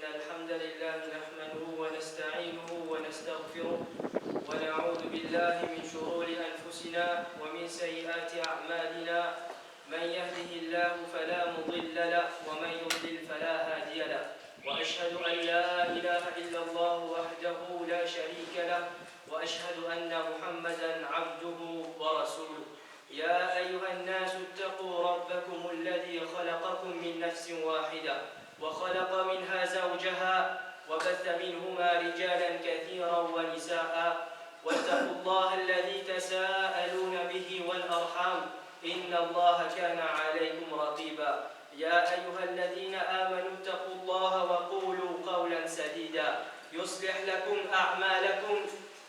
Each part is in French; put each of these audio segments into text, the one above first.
إن الحمد لله نحمده ونستعينه ونستغفره ونعوذ بالله من شرور أنفسنا ومن سيئات أعمالنا من يهده الله فلا مضل له ومن يضلل فلا هادي له وأشهد أن لا إله إلا الله وحده لا شريك له وأشهد أن محمدا عبده ورسوله يا أيها الناس اتقوا ربكم الذي خلقكم من نفس واحدة وخلق منها زوجها وبث منهما رجالا كثيرا ونساء واتقوا الله الذي تساءلون به والأرحام إن الله كان عليكم رقيبا يا أيها الذين آمنوا اتقوا الله وقولوا قولا سديدا يصلح لكم أعمالكم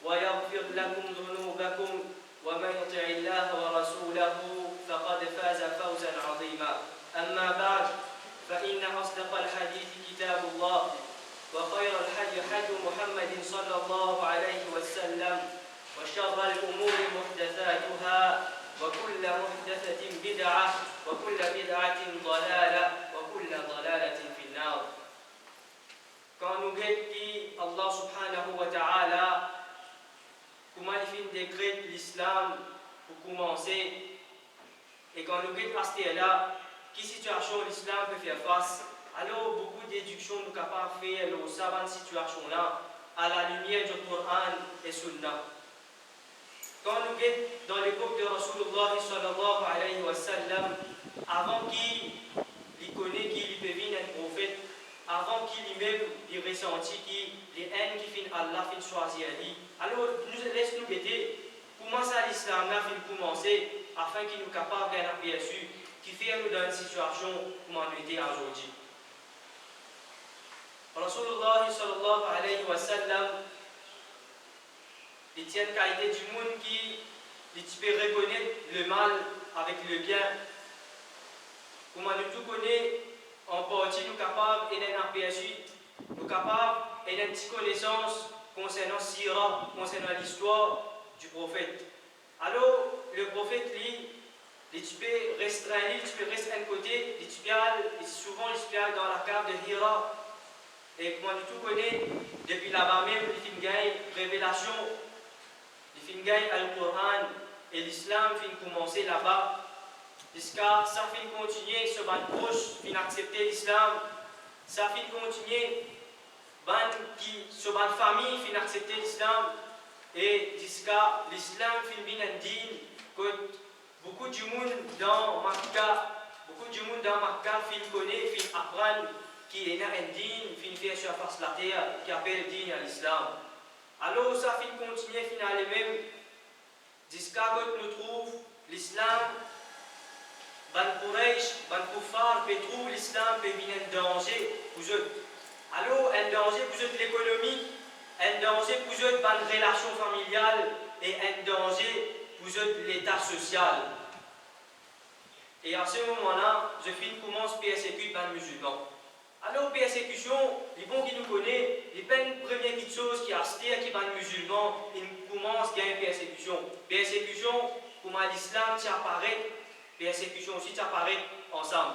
ويغفر لكم ذنوبكم ومن يطع الله ورسوله فقد فاز فوزا عظيما أما بعد فإن أصدق الحديث كتاب الله وخير الحديث حديث محمد صلى الله عليه وسلم وشر الأمور محدثاتها وكل محدثة بدعة وكل بدعة ضلالة وكل ضلالة في النار. Quand nous guettons Allah subhanahu wa ta'ala, comment il fait décret l'islam pour commencer, et quand nous guettons à ce là, quelle situation l'islam peut faire face, alors beaucoup d'éducation nous capables de faire dans cette situation-là, à la lumière du Coran et Sunna. Quand nous guettons dans l'époque de Rasulullah sallallahu alayhi wa sallam, avant qu'il connaisse qu'il peut venir un prophète, avant qu'il lui-même ressentit que les haines qui finissent Allah finissent choisir lui. Alors, laisse-nous guetter comment ça l'islam a fini commencer afin qu'il nous capable d'un aperçu qui fait nous dans une situation comme on était aujourd'hui. Rasulullah sallallahu alayhi wa sallam, il tient une qualité du monde qui peut reconnaître le mal avec le bien. Comme nous tout connaissons, en partie nous capables d'un aperçu, nous capables d'une petite connaissance concernant Sira, concernant l'histoire du prophète. Alors, le prophète, lui, tu peux restreindre, tu peux rester à un côté, souvent il se dans la cave de Hira. Et comme nous tout connaissons, depuis là-bas même, il fait une révélation, il fait une Al-Quran, et l'islam fait commencer là-bas. Jusqu'à ça fait continuer, ce ban proche fin accepter l'islam, ça fait continuer, ce ban famille fin accepter l'islam, et jusqu'à l'islam fin bien indigne que beaucoup du monde dans Makka, fin connaît, fin apprendre qui est indigne, fin faire surface la terre, qui appelle digne à l'islam. Alors ça fin continuer, fin aller même, jusqu'à que nous trouve l'islam. Ban Quraysh, ban Kuffar, peut trouver l'islam peut venir un danger pour eux. Alors, un danger pour eux de l'économie, un danger pour eux de la relation familiale et un danger pour eux de l'état social. Et à ce moment-là, je commence à persécuter les musulmans. Alors, persécution, les bons qui nous connaissent, les première petite chose qui a acheté qui les musulmans, ils commencent à gagner persécution. Persécution, comment l'islam apparaît. Persécution aussi apparaît ensemble.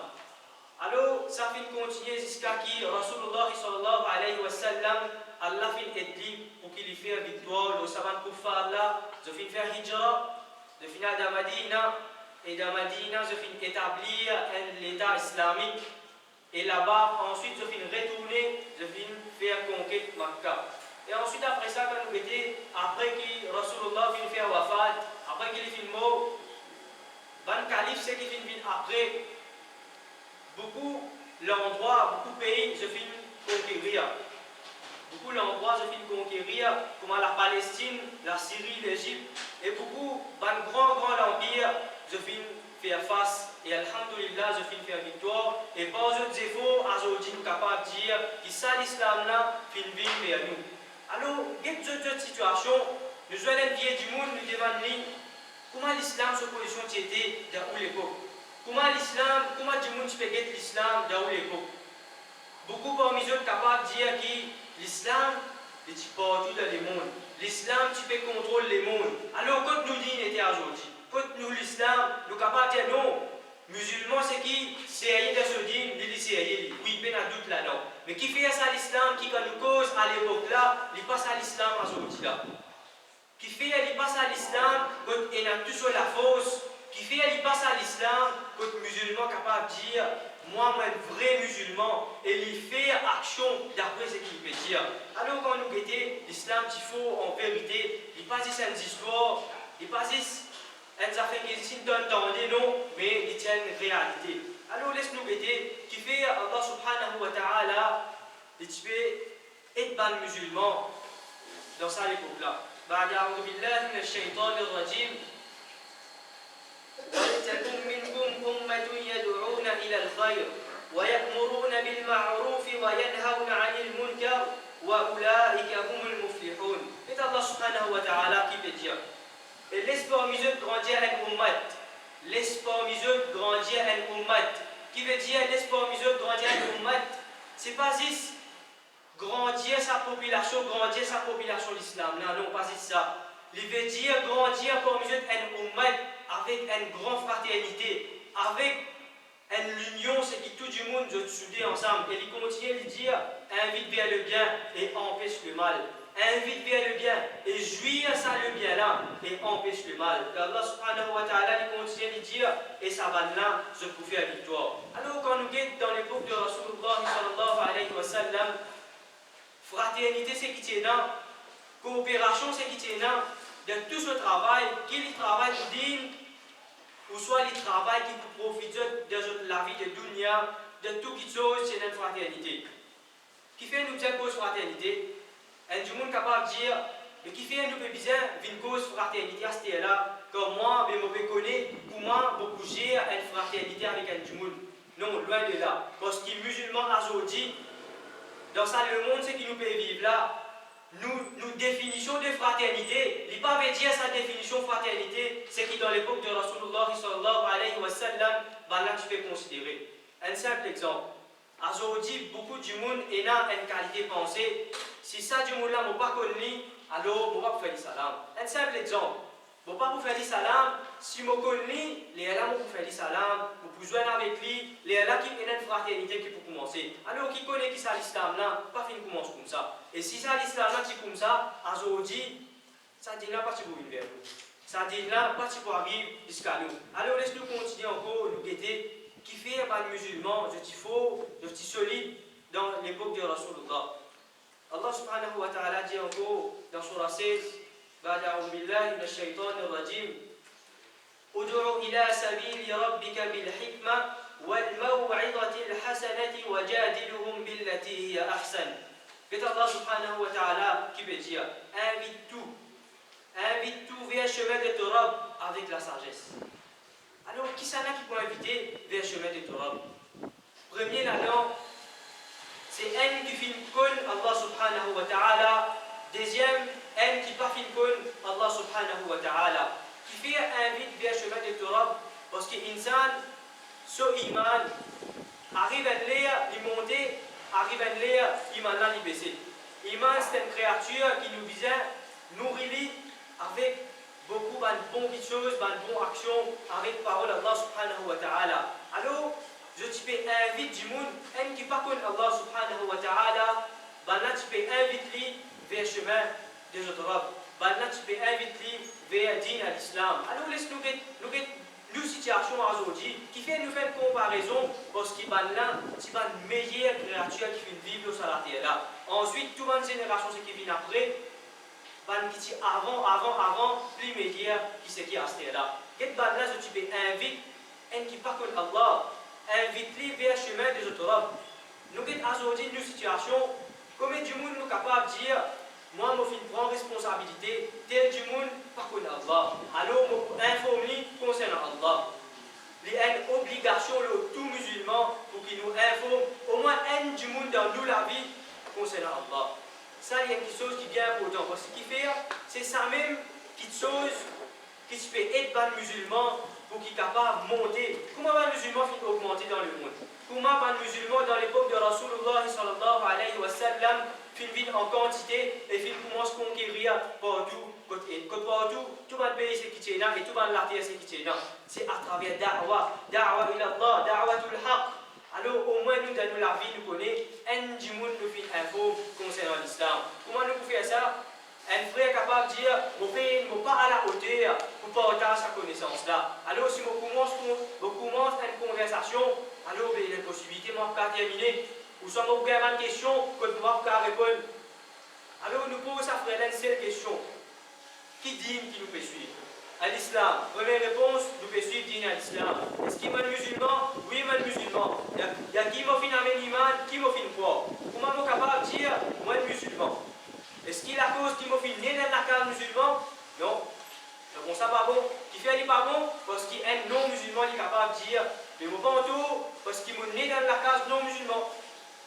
Alors, ça fait continuer jusqu'à qui Rasulullah sallallahu alayhi wa sallam, Allah fait aider pour qu'il y fasse victoire, le savant kuffar là, je fin faire hijra, de finir dans Madina, et dans Madina, je fin établir l'état islamique, et là-bas, ensuite, je fin retourner, je fin faire conquête Makkah. Et ensuite, après ça, quand nous étions, après que Rasulullah fin faire wafat, après qu'il fin mort, ban calife, c'est qui finit après, beaucoup l'endroit, beaucoup de pays, je finis conquérir. Beaucoup l'endroit, je finis conquérir, comme la Palestine, la Syrie, l'Égypte, et beaucoup, ban grand empire, je finis faire face, et alhamdulillah, je finis faire victoire, et par autres efforts, aujourd'hui, nous sommes capables de dire que ça, l'islam là, finit vers nous. Alors, il y a deux situations, nous avons un pied du monde, nous devons ligne. Comment l'islam se positionne dans l'époque? Comment l'islam, comment du monde peut guetter l'islam dans l'époque? Beaucoup parmi eux sont capables de dire que l'islam est partout dans le monde. L'islam, tu peux contrôler le monde. Alors, quand nous disons était aujourd'hui, quand nous l'islam, nous sommes capables de dire non. Musulman, c'est qui? C'est de se dire, il dit c'est oui, il y a doute là-dedans. Mais qui fait ça l'islam, qui nous cause à l'époque là, il passe à l'islam aujourd'hui là. Qui fait, il passe à l'islam, quand il a tout sur la fausse, qui fait, il passe à l'islam, quand le musulman capable de dire, moi, un vrai musulman, et il fait action d'après ce qu'il peut dire. Alors, quand nous guettons, l'islam, il faut en vérité, il passe une histoire, il passe une affaire qui ne non, mais il tient une réalité. Alors, laisse-nous guetter, qui fait Allah subhanahu wa ta'ala, il fait être bon musulman dans sa époque-là. بعد أعوذ بالله من الشيطان الرجيم ولتكن منكم أمة يدعون إلى الخير ويأمرون بالمعروف وينهون عن المنكر وأولئك هم المفلحون. C'est Allah subhanahu wa ta'ala qui peut dire. Et laisse parmi eux grandir un ummat. Laisse parmi eux grandir un ummat. Qui veut dire laisse parmi eux grandir un ummat. C'est pas juste grandir sa population l'islam. Non, non, pas ça. Il veut dire grandir parmi eux un ummat avec une grande fraternité, avec une union, c'est que tout le monde se soudé ensemble. Et il continue de dire invite vers le bien et empêche le mal. Invite vers le bien et jouir ça le bien là et empêche le mal. Et Allah subhanahu wa ta'ala il continue de dire et ça va là je peux faire victoire. Alors quand nous guettons dans l'époque de Rasulullah sallallahu alayhi wa sallam, fraternité c'est qui tient là, coopération c'est qui tient là, de tout ce travail, qu'il travaille digne, ou soit il travaille qui peut profiter de la vie de dunya, de tout qui chose, c'est une fraternité. Qui fait nous dire cause fraternité? Un du monde capable de dire, mais qui fait nous besoin d'une cause fraternité à ce là, comme moi, je me connais, comment beaucoup j'ai une fraternité avec un du monde. Non, loin de là. Parce que les musulmans aujourd'hui, dans ça, le monde, c'est qui nous peut vivre là. Nous définition de fraternité, il ne pas dire sa définition de fraternité, c'est qui dans l'époque de Rasulullah sallallahu alayhi wa sallam, là tu peux considérer. Un simple exemple. Aujourd'hui, beaucoup du monde a une qualité de pensée. Si ça du monde là ne pas connu, alors je ne vais pas faire le salam. Un simple exemple. Je ne vais pas vous faire le salam. Si je connais, les là vous faire le salam, vous pouvez jouer avec lui, les là qui ont une fraternité qui peut commencer. Alors qui connaît qui ça l'islam là, pas fin commence comme ça. Et si ça l'islam là c'est comme ça, aujourd'hui, ça dit là pas pour venir vers nous. Ça dit là pas pour arriver jusqu'à nous. Alors laisse-nous continuer encore, nous guetter. Qui fait un musulman, je suis faux, je suis solide dans l'époque de Rasulullah. Allah subhanahu wa ta'ala dit encore dans Surah 16, بعد أعوذ بالله من الشيطان الرجيم ادع إلى سبيل ربك بالحكمة والموعظة الحسنة وجادلهم بالتي هي أحسن. C'est Allah subhanahu wa ta'ala qui veut dire invite tout vers le chemin de Torah avec la sagesse. Alors, qui s'en a qui peut inviter vers le chemin de Torah? Premier là-dedans, c'est un qui filme Allah subhanahu wa ta'ala. Deuxième, un qui pas filme Allah subhanahu wa ta'ala. Qui fait invite vers le chemin de Torah parce que l'insan, ce iman, arrive à lire, il monte, arrive à lire, iman là, il baisse. Iman, c'est une créature qui nous vise, nourrit avec beaucoup de bonnes choses, de bonnes actions avec parole d'Allah subhanahu wa ta'ala. Alors, je te peux inviter du monde, un qui pas connaît Allah subhanahu wa ta'ala, là tu peux inviter vers le chemin de notre Rabb. Là tu peux inviter vers din à l'islam. Alors, laisse-nous une situation aujourd'hui qui fait nous faire une comparaison parce que là, c'est une meilleure créature qui vient vivre sur la terre là. Ensuite, toute une génération qui vient après, qui avant, plus meilleur qui c'est qui a ce là. Qu'est-ce que tu peux inviter un qui pas contre Allah, invite-les vers le chemin des autres Rabb. Nous avons aujourd'hui une situation, combien du monde nous capable de dire, moi, je prends responsabilité, tel du monde pas contre Allah. Alors, je informe concernant Allah. Il y a une obligation de tout musulman pour qu'il nous informe au moins un du monde dans nous la vie concernant Allah. Ça, il y a quelque chose qui est bien important. Parce que ce qui fait, c'est ça même quelque chose qui se fait être un musulman pour qu'il soit capable de monter. Comment un musulman fait augmenter dans le monde? Comment un musulman dans l'époque de Rasulullah sallallahu alayhi wa sallam fait vivre en quantité et fait commence à conquérir partout, partout, tout le pays c'est qui est là et tout le la terre c'est qui est là. C'est à travers da'wa ila Allah, da'watul haq. Alors au moins nous, dans la vie, nous connaissons un djimoun nous fait info concernant l'islam. Comment nous pouvons faire ça? Un frère capable de dire, mon frère n'est pas à la hauteur pour partager sa connaissance-là. Alors si on commence une conversation, alors il y a une possibilité de terminer. Ou soit on a une question que nous pouvons répondre. Alors nous posons à frère une seule question. Qui dit qui nous peut suivre? À l'islam. Première réponse, nous pouvons suivre digne à l'islam. Est-ce qu'il y a un musulman? Oui, il y a un musulman. Il y a qui m'a fait un iman, qui m'a fait une foi. Comment nous sommes capables de dire, moi, un musulman? Est-ce qu'il y a la cause qui m'a fait né dans la case musulman? Non. Donc, on sait pas bon. Qui fait pas bon? Parce qu'il y a un non-musulman qui est capable de dire, mais mon pantour, parce qu'il m'a né dans la case non-musulman.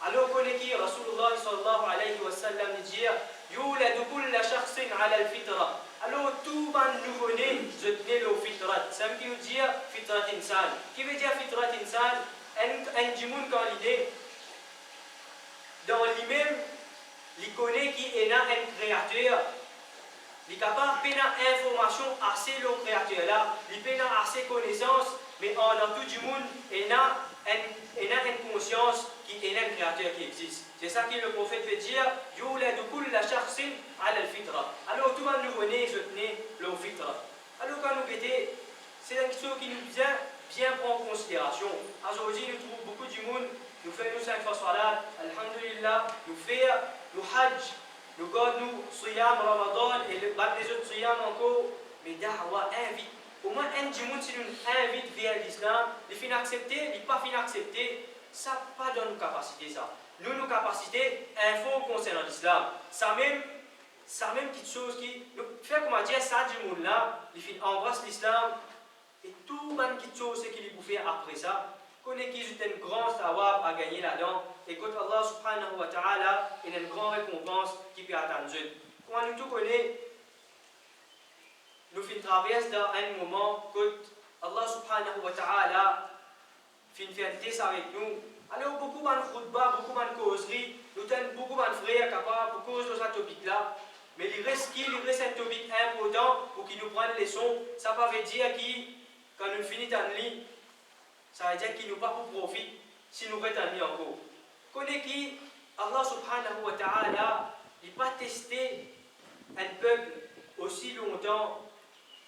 Alors, qu'on est qui? Rasulullah sallallahu alayhi wa sallam dit, يولد كل شخص على الفطرة. Alors, tout le nouveau-né, je tenais le fitrat. Ça veut dire fitrat insan. Qui veut dire fitrat insan? Un djimoun quand l'idée, dans lui-même, il connaît qui est là un créateur. Il est capable de faire information assez le créateur là. Il peut avoir assez connaissances, mais en tout du monde, il a une conscience qui est un créateur qui existe. C'est ça que le prophète veut dire. Alors tout le monde nous connaît, je tenais le fitra. Alors quand nous guettons, c'est une question qui nous bien prendre en considération. Aujourd'hui, nous trouvons beaucoup du monde, nous faisons nous 5 fois salat, alhamdulillah, nous faisons le hajj, nous gardons siyam, ramadan et les autres siyam encore, mais da'wa invite. Au moins un du monde, si nous invite vers l'islam, il finit accepter, il pas finit accepter, ça pas dans nos capacités ça. Nous, nos capacités, info concernant l'islam. Ça même petite chose qui nous fait comment dire ça du monde là, il finit embrasse l'islam et tout le petite chose qu'il peut faire après ça. Connaît qu'il y a un grand savoir à gagner là-dedans et que Allah subhanahu wa ta'ala il y a une grande récompense qui peut attendre. Comment nous tout connaît, nous fin traverse dans un moment que Allah subhanahu wa ta'ala fin fait un test avec nous. Alors beaucoup de khutbah, beaucoup de causeries, nous avons beaucoup de frères capables pour cause de ce topic-là. Mais il reste un topic important pour qu'il nous prenne les leçons. Ça ne veut dire que quand nous finissons en ligne, ça veut dire qu'il nous pas pour profit si nous restons en ligne encore. Connais qui Allah subhanahu wa ta'ala n'a pas testé un peuple aussi longtemps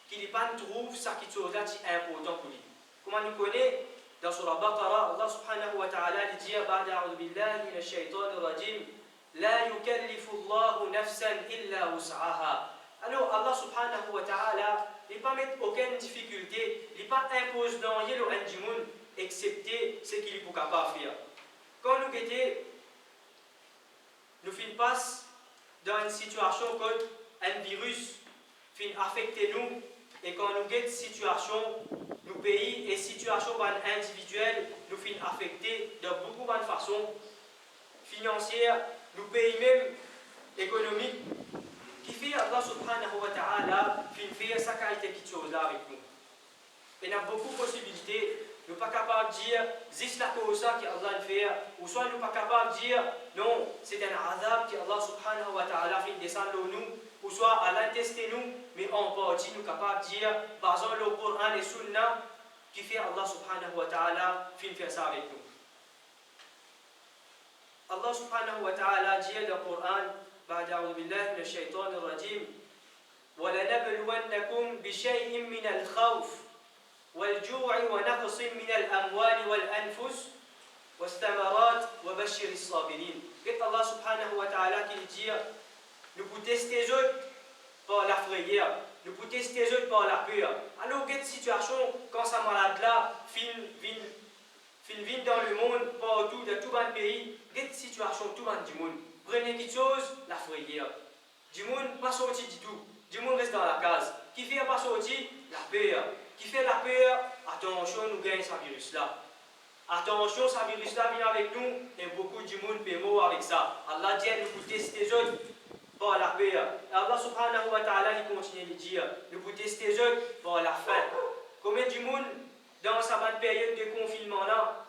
qu'il n'a pas trouvé ça qui est important pour lui. Comment nous connaissons? Dans Surah Baqarah, Allah subhanahu wa ta'ala dit بعد أعوذ بالله من الشيطان الرجيم لا يكلف الله نفسا إلا وسعها. Alors Allah subhanahu wa ta'ala il ne pas mettre aucune difficulté, il ne pas impose dans un djimoun excepté ce qu'il est capable de faire. Quand nous guettons, nous passons dans une situation où un virus affecte nous et quand nous guettons situation nos pays et situations individuelles nous finissent affectés de beaucoup de façons financières, nos pays même économiques, qui fait Allah subhanahu wa ta'ala fait sa qualité de choses là avec nous. Et il y a beaucoup de possibilités. Nous ne sommes pas capables de dire, c'est la cause que Allah fait, ou soit nous ne sommes pas capables de dire, non, c'est un azab que Allah subhanahu wa ta'ala fait descendre nous, ou soit Allah teste nous, mais en partie nous sommes capables de dire, basant le Coran et Sunna, qui fait Allah subhanahu wa ta'ala fait faire ça avec nous. Allah subhanahu wa ta'ala dit dans le Coran, بعد أعوذ بالله من الشيطان الرجيم ولنبلونكم بشيء من الخوف والجوع ونقص من الأموال والأنفس والثمرات وبشر الصابرين. قلت الله سبحانه وتعالى qui dit nous pouvons tester les autres par la frayeur, nous pouvons tester les autres par la peur. Alors quelle situation quand ça malade là vient dans le monde partout de tout le pays, quelle situation tout le monde. Prenez quelque chose, la frayeur. Du monde pas sorti du tout. Du monde reste dans la case. Qui fait pas sortir, la peur. Qui fait la peur, attention, nous gagnons ce virus-là. Attention, ce virus-là vient avec nous et beaucoup du monde peut mourir avec ça. Allah dit, nous pouvons tester les autres par la peur. Allah subhanahu wa ta'ala, il continue de dire, nous pouvons tester les autres par la faim. Combien du monde, dans sa bonne période de confinement-là,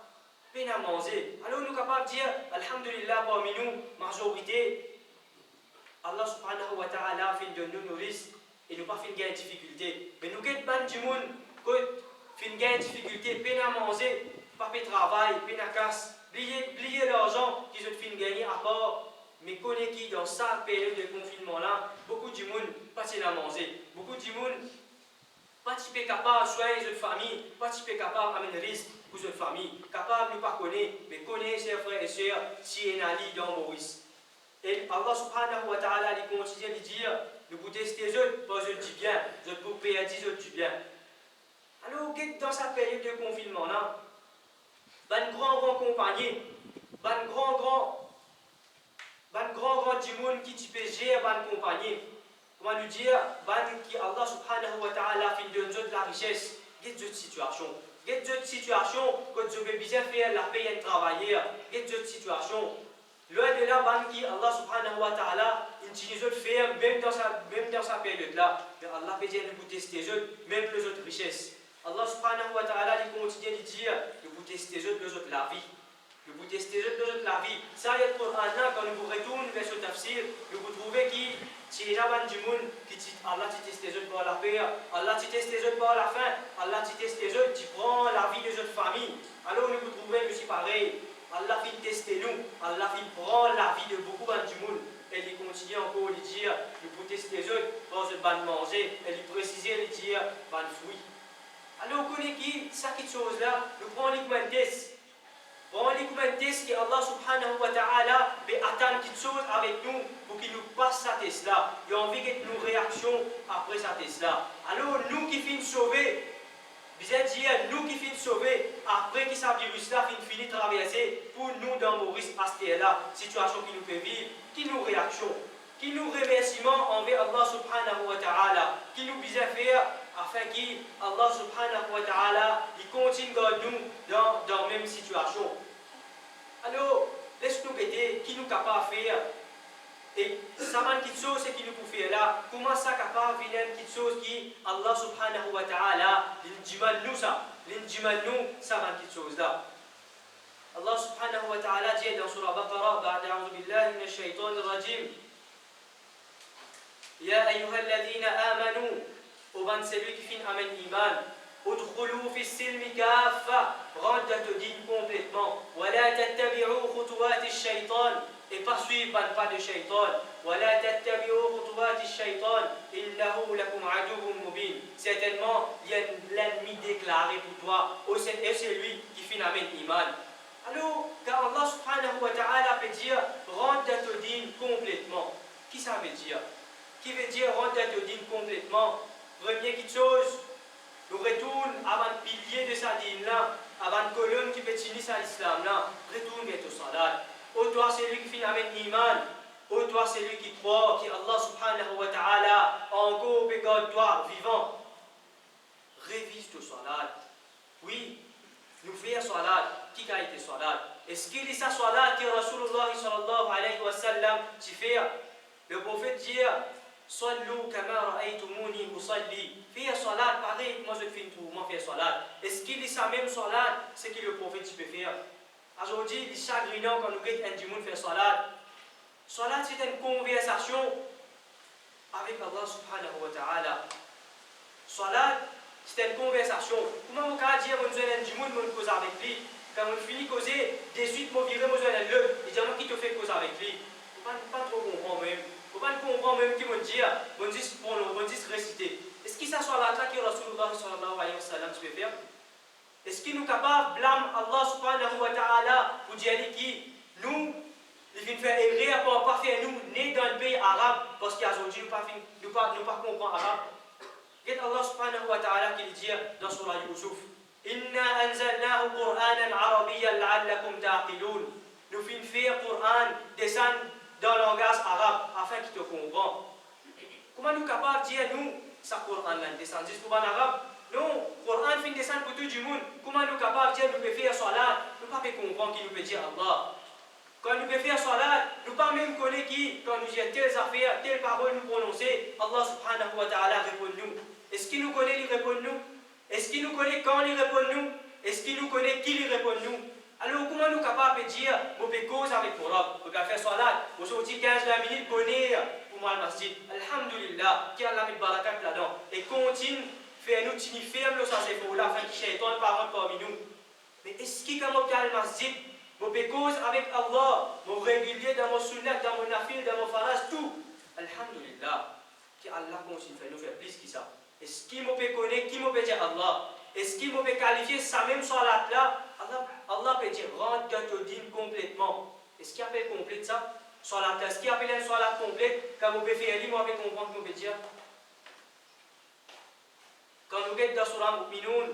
peine à manger. Alors nous sommes capables de dire, alhamdulillah, parmi nous, majorité, Allah subhanahu wa ta'ala fait de nous risques et nous pas fait de difficulté. Mais nous sommes pas du monde qui fait de difficulté, peine à manger, pas de travail, pas de casse, oubliez l'argent qu'ils ont fait gagner à part. Mais connaît qui dans cette période de confinement-là, beaucoup de monde pas à manger. Beaucoup de monde pas capable de soigner les famille, pas capable d'amener le risque pour les famille, capable de ne pas connaître, mais connaître ses frères et sœurs, si il y a dans Maurice. Et Allah subhanahu wa ta'ala il continue de dire, nous vous testez les autres, pas eux du bien, vous pour payer 10 autres du bien. Alors, dans cette période de confinement-là, une grande compagnie, une grande du monde qui peut gérer une compagnie. Comment nous dire, qui Allah subhanahu wa ta'ala fait de nous la richesse, get d'autres situations. Get d'autres situations que tu peux bien faire la paix et travailler. Get d'autres situations. Loin de là, qui Allah subhanahu wa ta'ala, il utilise autres faire, même dans sa période-là. Allah peut dire de vous tester les autres, même les autres richesses. Allah subhanahu wa ta'ala, il continue de dire de vous tester les autres la vie. De vous tester les autres la vie. Ça, il y a le Coran, quand nous vous retournons vers ce tafsir, vous trouvez qui si les gens du monde qui Allah te teste les autres par la paix, Allah te teste les autres par la faim, Allah te teste les autres, tu prends la vie des autres familles. Alors nous vous trouvez aussi pareil. Allah fait tester nous, Allah fait prendre la vie de beaucoup du monde. Et il continue encore à dire, nous vous tester les autres par ce ban manger, et il précise, il dit, ban fruit. Alors vous connaissez qui, ça qui chose là, nous prenons l'igmantes. Bon, les commentaires que Allah subhanahu wa ta'ala peut attendre quelque chose avec nous pour qu'il nous passe sa test là. Il a envie de nous réaction après sa test là. Alors, nous qui finissons sauvés, vous êtes dit, nous qui finissons sauvés, après que ce virus là finit de traverser, pour nous dans Maurice, à cette là, situation qui nous fait vivre, qui nous réaction, qui nous remerciement envers Allah subhanahu wa ta'ala, qui nous bien faire afin que Allah subhanahu wa ta'ala il continue de nous dans la même situation. Alors, laisse-nous guetter qui nous capable de faire. Et ça m'a quelque chose qui nous peut faire là. Comment ça capable de venir quelque chose qui Allah subhanahu wa ta'ala l'indimal nous ça. L'indimal nous, ça m'a quelque chose là. Allah subhanahu wa ta'ala dit dans Surah Baqarah, بعد أعوذ بالله من الشيطان الرجيم. يا أيها الذين آمنوا وبن celui qui finit amène iman. ادخلوا في السلم كافة. Rentre te din complètement. ولا تتبعوا خطوات الشيطان. Et pas suivre le pas de shaitan. ولا تتبعوا خطوات الشيطان. إنه لكم عدو مبين. Certainement, il y a l'ennemi déclaré pour toi. Et c'est lui qui finit amène iman. Alors, quand Allah subhanahu wa ta'ala peut dire rentre te din complètement. Qui ça veut dire? Qui veut dire rentre te din complètement? Première quelque chose, nous retournons avant le pilier de sa dîne là, avant le colonne qui peut tenir à l'islam là, retourne vers ton salat. Ô toi, c'est lui qui finit avec l'iman. Ô toi, c'est lui qui croit, qui Allah subhanahu wa ta'ala, encore garde toi vivant. Révise ton salat. Oui, nous faisons salat. Qui a été salat? Est-ce qu'il est sa salat que Rasulullah sallallahu alayhi wa sallam tu fais? Le prophète dit, Sallu kama ra'aytumuni usalli. Fais salat, pareil, moi je fais tout, moi fais salat. Est-ce qu'il est sa même salat, ce que le prophète peut faire? Aujourd'hui, il est chagrinant quand nous regardons un du monde faire salat. Salat, c'est une conversation avec Allah subhanahu wa ta'ala. Salat, c'est une conversation. Comment vous pouvez dire, que un du monde, je cause avec lui? Quand on finit de causer, de suite, je virer, je vais le. Et dire, qui te fait cause avec lui? Il ne faut pas trop comprendre même. Il ne faut pas comprendre même qui vont dire, vont dire réciter. Est-ce que ça soit là que Rasulullah sallallahu alayhi wa sallam tu peux faire? Est-ce qu'il nous capable de blâmer Allah subhanahu wa ta'ala pour dire qui nous, il vient faire erreur pour ne pas faire nous, nés dans le pays arabe, parce qu'aujourd'hui nous ne pas comprendre arabe. Qu'est-ce Allah subhanahu wa ta'ala qui dit dans Surah Yusuf? Inna anzalnahu Qur'anan arabiyyan la'allakum ta'qilun. Nous finissons faire Qur'an descendre dans le langage arabe afin qu'il te comprenne. Comment nous capables de dire nous, ça Qur'an descend juste pour en arabe? Non, le Coran finit descendre pour tout le monde. Comment nous capables de dire nous pouvons faire salat? Nous ne pouvons pas comprendre qui nous peut dire Allah. Quand nous pouvons faire salat, nous ne pouvons pas même connaître qui, quand nous disons telles affaires, telles paroles nous prononcer, Allah subhanahu wa ta'ala répond nous. Est-ce qu'il nous connaît, il répond nous? Est-ce qu'il nous connaît quand il répond nous? Est-ce qu'il nous connaît qui il répond nous? Alors comment nous capables de dire, nous pouvons cause avec le Coran, nous pouvons faire salat, nous sommes 15-20 minutes connaître pour moi le masjid. Alhamdulillah, qui Allah met barakat là-dedans. Et continue. Fais-nous tenir ferme le sens effort là, afin que Shaitan ne parle parmi nous. Mais est-ce qu'il y a un masjid, mon cause avec Allah, mon régulier dans mon sunnah, dans mon nafil, dans mon faraz, tout. Alhamdulillah, que Allah continue de nous faire plus que ça. Est-ce qu'il m'a connaître, qui m'a dire Allah? Est-ce qu'il m'a qualifier ça même salat là? Allah peut dire rentre dans ton dîme complètement. Est-ce qu'il appelle complète ça? Salat là, est-ce qu'il appelle une salat complète? Quand vous pouvez faire l'île, moi, je comprendre ce que vous dire. Quand nous sommes dans Surah Mu'minun,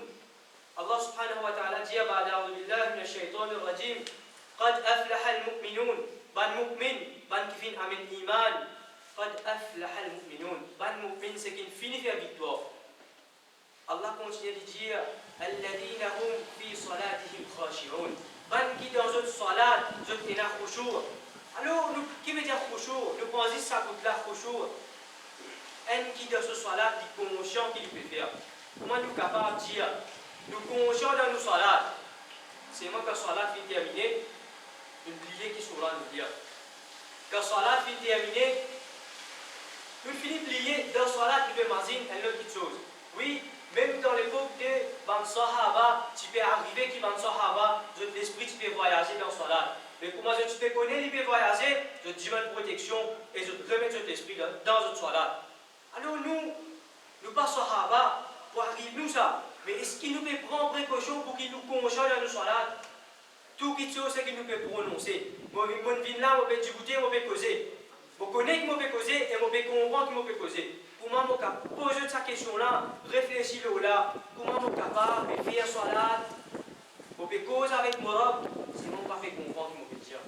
Allah subhanahu wa ta'ala dit بعد أعوذ بالله من الشيطان الرجيم قد أفلح المؤمنون ban mu'min ban qui fin amen iman قد أفلح المؤمنون ban mu'min c'est qui finit faire victoire. Allah continue de dire الذين هم في صلاتهم خاشعون ban qui dans une salat je t'ai la khushu'. Alors qui veut dire khushu'? Nous pensons ça coûte la khushu'. Un qui dans ce salat dit conscient qu'il peut faire. Comment nous capables de dire nous conscients dans nos salats? C'est moi quand salat finit terminé, nous plier qui sera nous dire. Quand salat finit terminé, nous finissons de plier dans salat nous peut imaginer une autre chose. Oui, même dans l'époque de Ban Sahaba, tu peux arriver qui Ban Sahaba, l'esprit tu peux voyager dans salat. Mais comment tu peux connaître, il peut voyager, je dis une protection et je remets cet esprit dans notre salat. Alors nous pas Sahaba, pour arriver nous ça. Mais est-ce qu'il nous peut prendre précaution pour qu'il nous conscient dans nos salades? Tout qui chose, c'est qu'il nous peut prononcer. Mon vin là, on peut discuter, on peut causer. On connaît qu'on peut causer et on peut comprendre qu'on peut causer. Comment on peut poser cette question-là, réfléchir là, comment on est capable de faire salade? On peut causer avec mon robe, si on ne peut pas comprendre qu'on peut dire.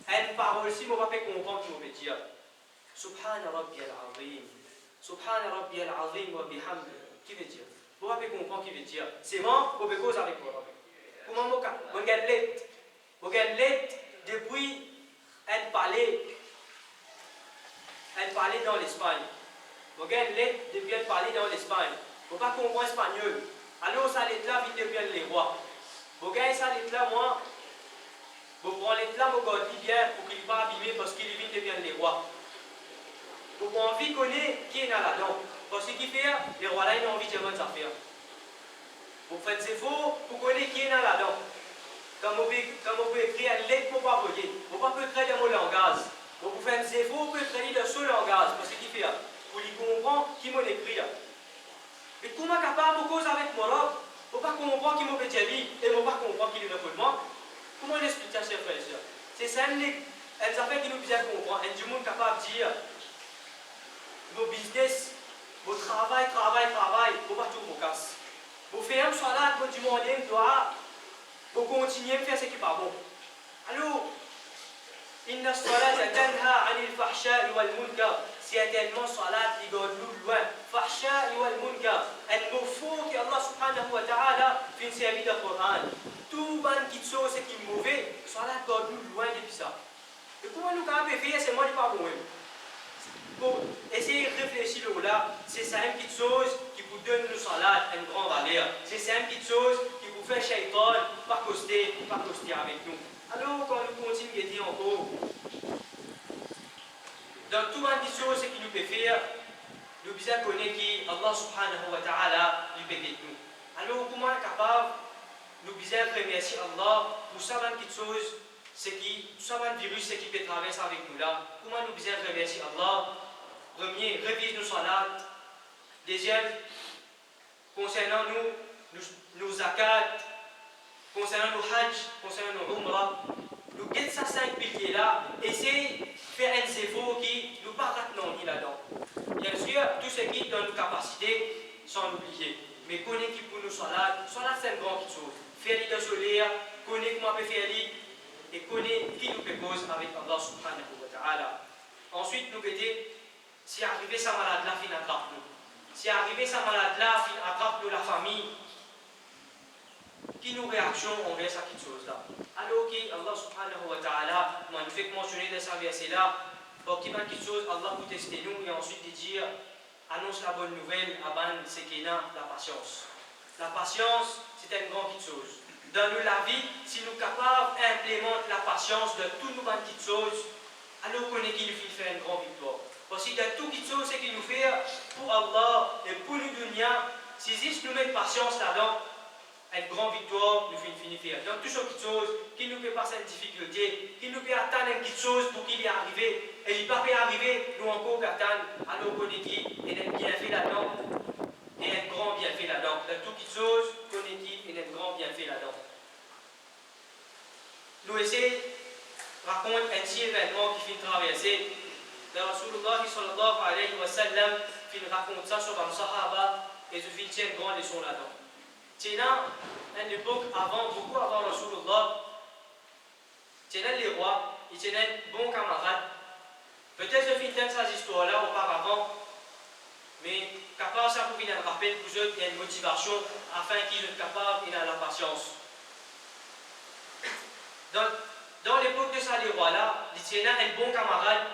Une parole, si on ne peut pas comprendre qu'on peut dire. Subhana Rabbi al-Azim. Subhana Rabbi al-Azim wa bihamdi. Qui veut dire? Vous pouvez comprendre ce qu'il veut dire. C'est bon, vous pouvez causer avec moi. Comment vous regardez depuis un palais dans l'Espagne. Vous regardez depuis un palais dans l'Espagne. Vous ne pouvez pas comprendre l'espagnol. Alors, ça l'est là, vite deviennent les rois. Vous regardez ça l'est là, moi. Vous prenez là, vous gardez bien pour qu'il ne pas abîmer parce qu'il vite deviennent les rois. Vous avez envie de connaître qui est là-dedans. Parce que ce qu'il fait, les rois là, ils ont envie de faire des affaires. Vous faites des faux, vous connaissez qui est là-dedans. Quand vous pouvez écrire une lettre pour pas voyer, vous ne pouvez pas écrire dans mon langage. Vous faites des faux, vous pouvez écrire dans ce langage. Parce que ce qu'il fait, pour lui comprendre qui m'a écrit. Et comment capable de causer avec moi là, vous ne pouvez pas comprendre qui m'a fait dire et vous ne pouvez pas comprendre qui est le monde. Comment l'expliquer, chers frères et sœurs? C'est ça, les affaires qui nous bien comprendre. Et du monde capable de dire, vos business, vos travail, vous ne pas tout vous casse. Vous faites un salat, vous demandez un doigt, vous continuez à faire ce qui n'est pas bon. Alors, inna salata tanha anil fahsha'i wal munkar. Certainement, salat, il garde nous loin. Fahsha'i wal munkar. Un mot faux que Allah subhanahu wa ta'ala fait servir dans le Coran. Tout ban qui chose qui est mauvais, salat garde nous loin depuis ça. Et comment nous avons fait, c'est moi qui pas bon. Pour essayer de réfléchir là, c'est ça une petite chose qui vous donne le salat une grande valeur. C'est ça une petite chose qui vous fait shaitan, pas coster avec nous. Alors, quand nous continuons à dire encore, dans tout le petite chose qui nous peut faire, nous devons connaître qu'Allah subhanahu wa ta'ala lui peut avec nous. Alors, comment est capable, nous devons remercier Allah pour ça une petite chose, c'est qui, tout ça un virus qui peut traverser avec nous là. Comment nous devons remercier Allah? Premier, révise nos salats. Deuxième, concernant nos zakat, concernant nos hajj, concernant nos umrah, nous guettons ces 5 piliers là, essayez de faire un effort qui nous pas ratent là-dedans. Bien sûr, tout ce qui est dans nos capacités, sans l'oublier. Mais connaître qui pour nos salats c'est une grande chose. Faire l'idée solaire, connaître comment on peut faire l'idée, et connaître qui nous peut cause avec Allah subhanahu wa ta'ala. Ensuite, nous guettons. Si arrivé sa malade-là, il attrape nous. Si arrivé sa malade-là, il attrape nous la famille. Qui nous réaction envers cette chose-là? Alors que Allah subhanahu wa ta'ala nous fait mentionner dans sa verset-là, pour qu'il y ait quelque chose, Allah peut tester nous et ensuite de dire, annonce la bonne nouvelle, aban c'est qu'il y a la patience. La patience, c'est une grande chose. Dans la vie, si nous sommes capables d'implémenter la patience de toutes nos petites choses, alors qu'on est qu'il fait une grande victoire. Parce que dans tout chose, ce qu'il nous fait pour Allah et pour nous dunya, si juste nous mettons patience là-dedans, une grande victoire nous finit faire. Donc, toutes ces choses qui nous fait passer une difficulté, qui nous fait attendre une petite chose pour qu'il y arrive, et il ne peut pas arriver, nous encore attendre, alors qu'on est dit, et un bienfait là-dedans, et un grand bienfait là-dedans. Dans toutes les choses qu'on est dit, et un grand bienfait là-dedans. Nous essayons de raconter un petit événement qui fait traverser. Le Rasulullah sallallahu alayhi wa sallam fait raconter ça sur un sahaba, et je fais une grande leçon là-dedans. C'est à une époque avant, beaucoup avant Rasulullah, c'est les rois, ils étaient un bon camarade. Peut-être je finis cette histoire-là auparavant, mais capable ça pour venir rappeler pour eux, il y a une motivation afin qu'ils soient capables et la patience. Dans l'époque de ça, les rois-là, ils étaient un bon camarade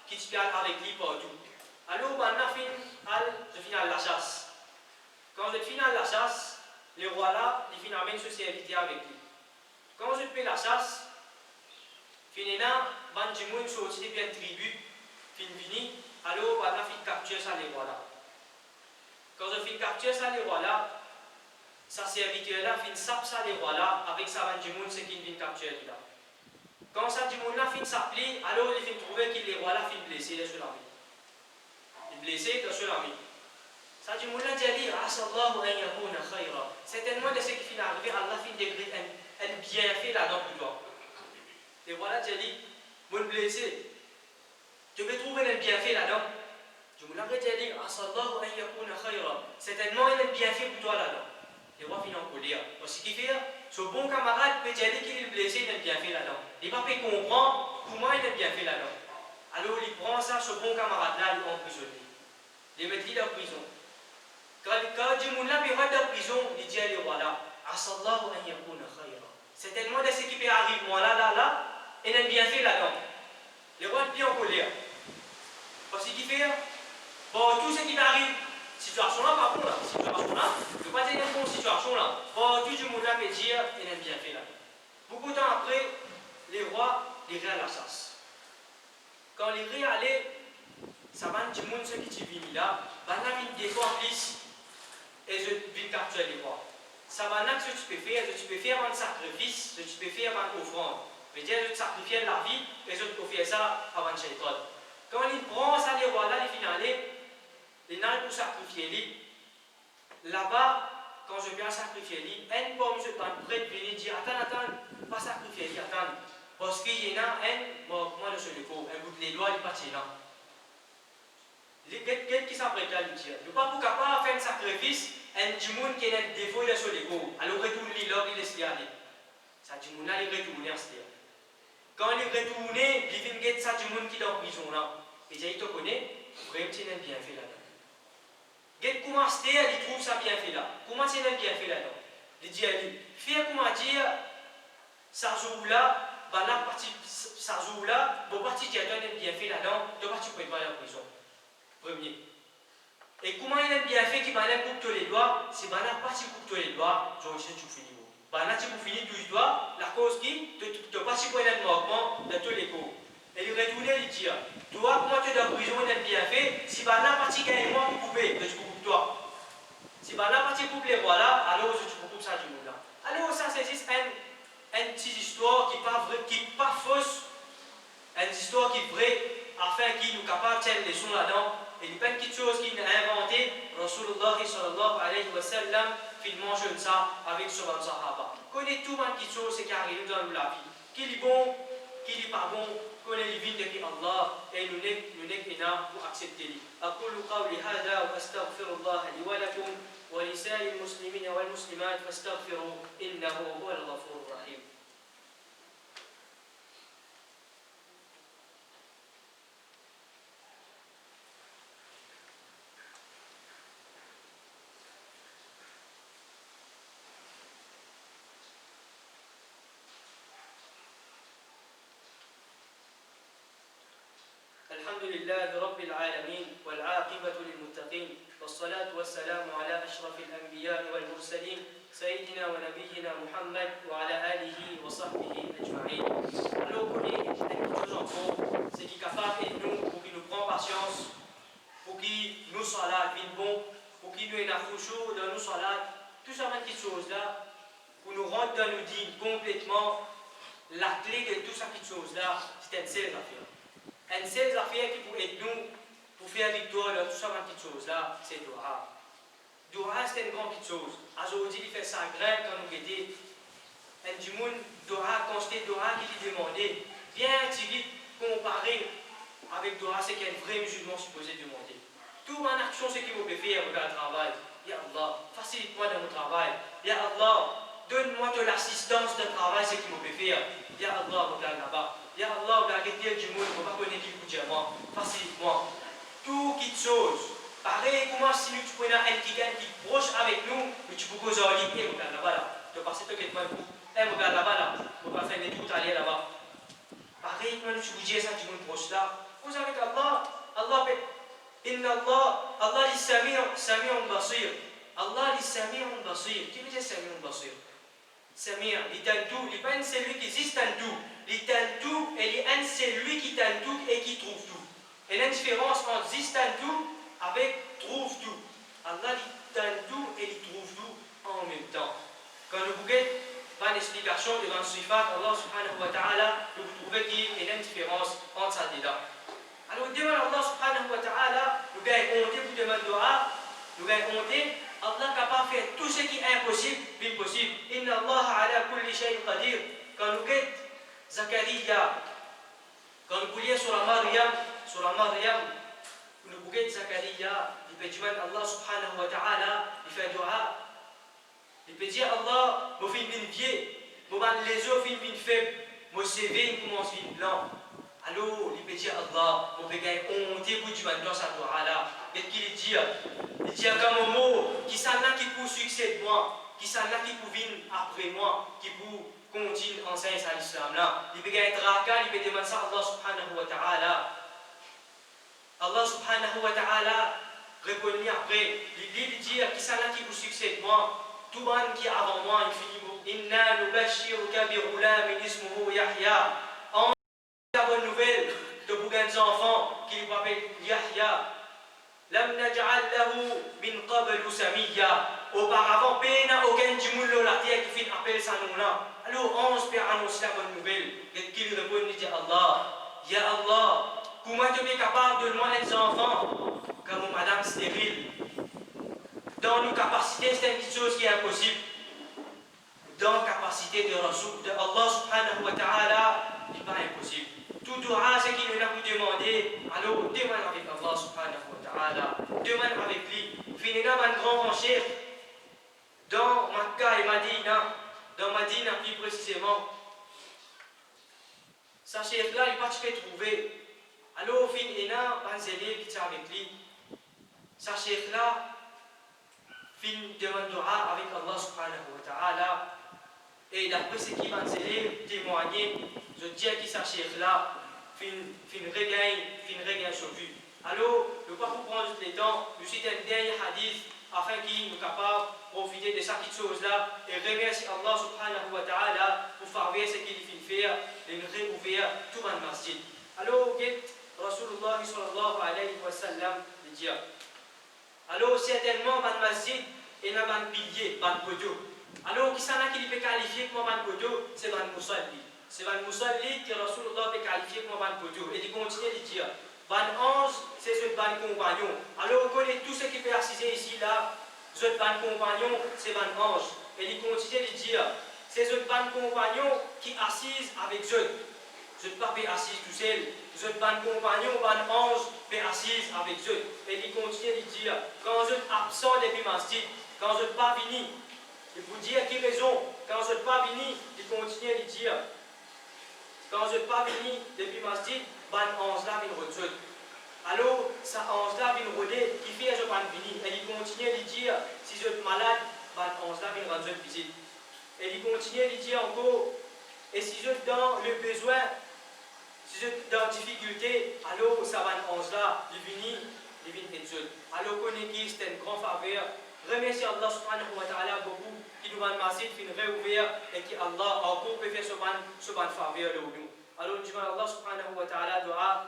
qui se parle avec lui partout. Alors, je finis à la chasse. Quand je finis à la chasse, les rois-là, ils finalement une socialité avec lui. Quand je fais la chasse, finalement, quand je me sorti bien tribu, fini, alors on a fait capturer ça les rois-là. Quand je fais capturer ça les rois-là, sa serviteur-là fait sape ça les rois-là avec sa van du monde, c'est qu'il vient capturer là. Quand ça du monde-là fait s'appeler, alors il fait trouver que les rois-là fait blesser sur l'armée. Il blessé sur l'armée. Ça du monde-là dit Asallahu an yakuna khayra. Certainement de ce qui finit arrivé, Allah fait dégré un bienfait là-dedans pour toi. Les rois-là dit, mon blessé, tu veux trouver un bienfait là-dedans. Je me l'avais dit, Asallahu an yakuna khayra. Certainement il y a un bienfait pour toi là-dedans. Les rois finissent en colère. Ce qui fait, ce bon camarade peut dire qu'il est blessé, il a un bienfait là-dedans. Il va pas comprendre comment il a un bienfait là-dedans. Alors il prend ça, ce bon camarade-là, il emprisonne. Il met lui en prison. Quand du monde là période de prison, il dit à les rois là, Asallahu an yakuna khayra. Certainement de ce qui peut arriver, moi là, il a un bienfait là-dedans. Les rois sont en colère. Parce qu'il fait, bon, tout ce qui m'arrive, situation là, par contre, là, situation là, je ne veux pas dire une bonne situation là, bon, tout le monde là me dit, il a un bienfait là. Beaucoup de temps après, les rois, les à la chasse. Quand les raies allaient, ça va du monde ce qui vient là, va des fois en plus, et je vais capturer les rois. Ça va ce que tu peux faire un sacrifice, ce que tu peux faire une offrande. Mais dire je te sacrifier la vie, et je te faire ça avant le shaitan. Quand il prend ça, les rois là, les finales, il n'a pour sacrifier lui. Là-bas, quand je viens sacrifier lui, un pomme je t'en prête de venir dire attends, pas sacrifier lui, attends. Parce qu'il y en a un, moi je le cours, un bout de les doigts, il n'est pas là. Quelqu'un qui s'apprête à lui dire, nous ne sommes pas capables de faire un sacrifice, un monde qui a un défaut il est sur l'ego. Alors retourne-lui là, il laisse aller. Ça du monde là, il retourne à ce quand il est retourné, il vient de ça du monde qui est en prison là. Et il te connaît, vraiment c'est un bienfait là-dedans. Get comment c'était, il trouve ça bienfait là. Comment c'est un bienfait là-dedans? Il dit à lui, fais comment dire, ça joue là, bah là, ça joue là, bon parti qui a donné un bienfait là-dedans, de parti pour être pas en prison. Premier. Et comment il a un bienfait qui va aller couper tous les doigts, c'est bah là, parti coupe tous les doigts, j'aurais dit tu finis. Bah là, tu peux finir tous les doigts, la cause qui, tu pas si pour un mouvement de tous les cours. Et il retourne et il dit, toi, comment tu es en prison, il a bien fait, si bah là, parti gagne moi pour couper, je coupe toi. Si bah là, parti coupe les rois là, alors je coupe ça du monde là. Alors ça, c'est juste une petite histoire qui n'est pas vraie, qui n'est pas fausse, une histoire qui est vraie, afin qu'il nous capable de tirer les leçons là-dedans. Et il n'y a pas une petite chose qu'il a inventée, Rasulullah sallallahu alayhi wa sallam, qu'il mange ça avec son sahaba. Connaît tout une petite chose qui arrive dans la vie. Qui est bon, qui n'est pas bon, connaît les vies depuis Allah, et nous n'est là pour accepter. أقول قولي هذا وأستغفر الله لي ولكم ولسائر المسلمين والمسلمات فاستغفروا إنه هو الغفور الرحيم. الحمد لله رب العالمين والعاقبة للمتقين والصلاة والسلام على أشرف الأنبياء والمرسلين سيدنا ونبينا محمد وعلى آله وصحبه أجمعين. Alors pour les choses en cours, c'est qui est capable de nous, pour qu'il nous prend patience, pour qu'il nous soit là, vite bon, pour qu'il nous ait la chouchou, de nous soit là, tout ça, petites choses là, dans nous dit complètement la clé de tout ça qui chose-là, c'est une seule affaire. Une seule affaire qui peut aider nous pour faire victoire dans tout ça petite chose-là, c'est Dora. Dora, c'est une grande petite chose. Aujourd'hui, il fait ça grain quand nous guettons. Un du monde, Dora, constaté Dora qui lui demandait, bien vite comparé avec Dora, c'est qu'un vrai musulman supposé demander. Toute mon action, c'est qu'il peut faire avec le travail. Ya Allah, facilite-moi dans mon travail. Ya Allah, donne-moi de l'assistance de travail, c'est qu'il peut faire. Ya Allah, regarde là-bas. Ya Allah, regarde du monde, on va pas connaître qui vous dit moi. Facilite-moi. Tout qui chose. Pareil, comment si nous prenons un qui gagne qui est proche avec nous, mais tu peux causer en ligne, regarde là-bas là. Tu passes tout le temps. Regarde là-bas là. On va faire des trucs aller là-bas. Pareil, quand tu vous dis ça, du monde proche là. Vous avec Allah, Allah fait. Inna Allah, Allah est Sami'un Basir. Allah est Sami'un Basir. Qui veut dire Sami'un Basir? Samir, il t'aime tout. Il n'est pas un celui qui existe en tout. Il t'aime tout et il est un celui qui t'aime tout et qui trouve tout. Et la différence entre existe en tout avec trouve tout. Allah il t'aime tout et il trouve tout en même temps. Quand nous regardons une explication devant le sifat, Allah subhanahu wa ta'ala, vous trouvez qu'il y a une différence entre ça et là. Alors, devant Allah subhanahu wa ta'ala, nous avons honte pour demander dua, nous avons honte, Allah est capable de faire tout ce qui est impossible, l'impossible. Inna Allah ala kulli shay'in qadir. Quand nous regardons Zakaria, quand nous lisons sur Maryam, nous regardons Zakaria, il peut dire Allah subhanahu wa ta'ala, il fait dua, il peut dire Allah, mon fils vient vieux, mon les os viennent faibles, mon CV commence à venir blanc. Alors, il peut dire Allah, mon bégaye, on débute du dans sa doigt là. Qu'est-ce qu'il dit? Il dit comme un mot, qui s'en a qui pour succéder moi, qui s'en a qui pour venir après moi, qui pour continuer à enseigner à l'islam là. Il peut être raka, il peut demander ça à Allah subhanahu wa ta'ala. Allah subhanahu wa ta'ala répond après, il dit qui s'en a qui pour succéder moi, tout le monde qui est avant moi, il finit mot. Inna nubashiruka bi ghulamin ismuhu Yahya. La bonne nouvelle de beaucoup d'enfants qui lui appellent Yahya. Lam naj'al lahu min qablu samiyya. Auparavant, peine aucun du monde la terre qui fait appel sa nom là. Alors, on espère annoncer la bonne nouvelle. Et qu'il répond, il dit Allah, Ya Allah, comment tu es capable de demander des enfants comme madame stérile? Dans nos capacités, c'est une chose qui est impossible. Dans la capacité de Allah subhanahu wa ta'ala, il n'est pas impossible. Tout dua, ce qu'il nous a demandé, alors demande avec Allah subhanahu wa ta'ala, demande avec lui. Finira un grand enchère dans Makkah et Madina, dans Madina plus précisément. Sa chef là, il n'est pas fait trouver. Alors, finira un zélé qui tient avec lui. Sa chef là, fin demande dua avec Allah subhanahu wa ta'ala. Et d'après ce qui va témoigner, je dis à qui sa chef là, fin regagne sur vue. Alors, je ne vais pas vous prendre tout le temps, je cite un dernier hadith afin qu'il nous capable de profiter de cette chose-là et remercier Allah subhanahu wa ta'ala pour faire ce qu'il fait faire et nous réouvrir tout le masjid. Alors, Rasulullah sallallahu alayhi wa sallam dit. Alors, certainement, dans le masjid, il y a un pilier, un poteau. Alors, qui s'en a qui peut qualifier comme un poteau, c'est Van Moussalli. C'est Van Moussalli que Rasulullah peut qualifier comme un poteau. Et il continue de dire, Van 11, c'est ce Van compagnon. Alors, on connaît tout ce qui peut assister ici, là. Ce Van compagnon, c'est Van 11. Et il continue de dire, c'est ce Van compagnon qui assise avec eux. Je ne peux pas assis tout seul. Je Van compagnon, Van 11, peut assise avec eux. Et il continue de dire, quand je suis absent depuis masjid, quand je ne suis pas venu, il vous dire qui raison. Quand je ne suis pas venu, il continue de dire. Quand je ne suis pas venu depuis masjid, ban 11 là vient retourner. Alors, ça 11 là vient rôder, qui fait je ne suis pas venu. Et il continue de dire, si je suis malade, ban 11 là vient rendre visite. Et il continue de dire encore, et si je suis dans le besoin, si je suis dans la difficulté, alors ça ban 11 là, il vient retourner. Alors, connaissez c'est une grande faveur. Remercie Allah subhanahu wa ta'ala beaucoup qui nous va masjid, qui nous réouvert et qui Allah encore peut faire ce ban faveur de nous. Alors, je demande Allah subhanahu wa ta'ala doit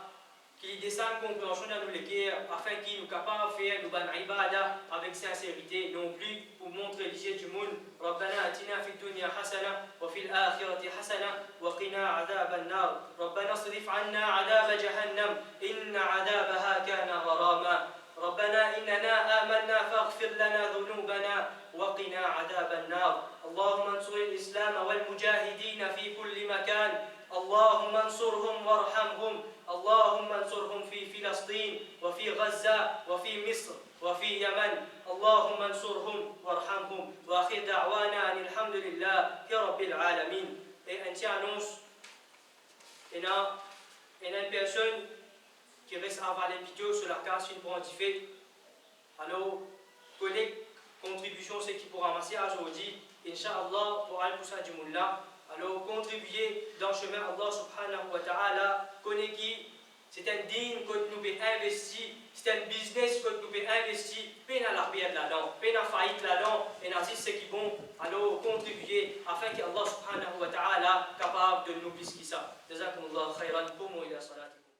qu'il descende compréhension dans nos cœurs, afin qu'il nous capable de faire nos bonnes ibadah avec sincérité, non plus pour montrer les du monde. ربنا آتنا في الدنيا حسنة وفي الآخرة حسنة وقنا عذاب النار. ربنا اصرف عنا عذاب جهنم إن عذابها كان غراما. ربنا إننا آمنا فاغفر لنا ذنوبنا وقنا عذاب النار. اللهم انصر الإسلام والمجاهدين في كل مكان. اللهم انصرهم وارحمهم. اللهم انصرهم في فلسطين وفي غزة وفي مصر وفي يمن. اللهم انصرهم وارحمهم. وآخر دعوانا أن الحمد لله رب العالمين. Et ainsi annonce, il y a une personne qui reste avant les vidéos sur la case une pour fait. Alors, collègue, contribution, c'est qui pour ramasser aujourd'hui, Inch'Allah, pour aller pousser du monde là. Alors, contribuer dans le chemin Allah subhanahu wa ta'ala, connaît qui, c'est un digne que nous pouvons investir, c'est un business que nous pouvons investir, peine à la perte là-dedans, peine à faillite là-dedans, et ainsi c'est qui bon, alors contribuer afin que Allah subhanahu wa ta'ala capable de nous plus que ça. Jazakumullah khairan, qumu ila salatikum.